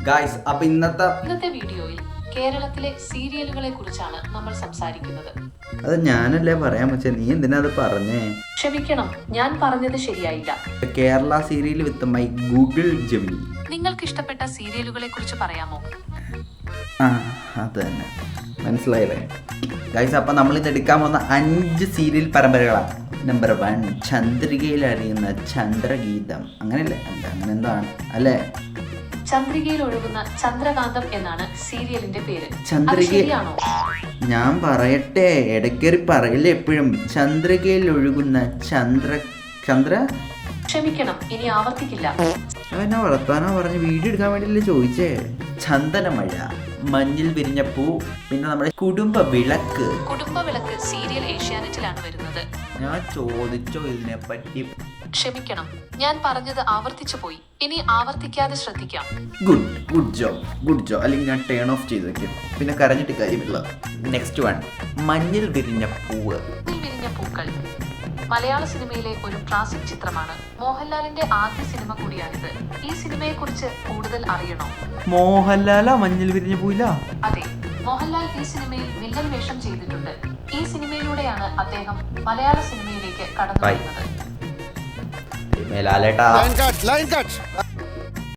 Guys, അപ്പൊ ഇന്നത്തെ വീഡിയോയിൽ കേരളത്തിലെ സീരിയലുകളെ കുറിച്ചാണ് നമ്മൾ സംസാരിക്കുന്നത്. അത് ഞാനല്ലേ പറയാൻ വെച്ചാൽ നീ എന്തിനാ അത് പറഞ്ഞേ? ക്ഷമിക്കണം, ഞാൻ പറഞ്ഞത് ശരിയായില്ല. Kerala serial with my Google Gemini. നിങ്ങൾക്ക് ഇഷ്ടപ്പെട്ട സീരിയലുകളെ കുറിച്ച് പറയാമോ? അത് തന്നെ, മനസ്സിലായില്ലേ ഗായ്സ്? അപ്പൊ നമ്മൾ ഇത് എടുക്കാൻ പോകുന്ന 5 സീരിയൽ പരമ്പരകളാണ്. നമ്പർ 1, ചന്ദ്രികയിൽ അറിയുന്ന ചന്ദ്രഗീതം. അങ്ങനെയല്ലേ? അങ്ങനെ എന്തോ ആണ് അല്ലേ? ചന്ദ്രികയിൽ ഒഴുകുന്ന ചന്ദ്രകാന്തം എന്നാണ് സീരിയലിന്റെ പേര്. ചന്ദ്രികയാണോ? ഞാൻ പറയട്ടെ, ഇടയ്ക്കേറി പറയില്ലേ എപ്പോഴും. ചന്ദ്രികയിൽ ഒഴുകുന്ന ചന്ദ്ര. ക്ഷമിക്കണം, ഇനി ആവർത്തിക്കില്ല. അവനെ വളർത്താനോ പറഞ്ഞ് വീഡിയോ എടുക്കാൻ വേണ്ടിയല്ലേ ചോദിച്ചേ. ചന്ദനമഴ, മഞ്ഞിൽ വിരിഞ്ഞ പൂ, പിന്നെ നമ്മുടെ കുടുംബ വിളക്ക് സീരിയൽ ഏഷ്യാനെറ്റിലാണ് വരുന്നത്. ഞാൻ ചോദിച്ചോ ഇതിനെ പറ്റി? ക്ഷമിക്കണം, ഞാൻ പറഞ്ഞത് ആവർത്തിച്ചു പോയി. ഇനി ആവർത്തിക്കാതെ ശ്രദ്ധിക്കാം. Good job. അല്ലെങ്കിൽ ഞാൻ ടേൺ ഓഫ് ചെയ്ത് വെക്കും, പിന്നെ കരഞ്ഞിട്ട് കാര്യമില്ല. നെക്സ്റ്റ് വൺ, മഞ്ഞിൽ വിരിഞ്ഞ പൂവ്. പൂക്കൾ മലയാള സിനിമയിലെ ഒരു ക്ലാസിക് ചിത്രമാണ്. മോഹൻലാലിന്റെ ആദ്യ സിനിമ കൂടിയാണിത്. ഈ സിനിമയെ കുറിച്ച് കൂടുതൽ അറിയണോ? മോഹൻലാലാ മഞ്ഞിൽ വിരിഞ്ഞ പൂവില്ല? അതെ, മോഹൻലാൽ ഈ സിനിമയിൽ വില്ലൻ വേഷം ചെയ്തിട്ടുണ്ട്. ഈ സിനിമയിലൂടെയാണ് അദ്ദേഹം മലയാള സിനിമയിലേക്ക് കടന്നു വരുന്നത്.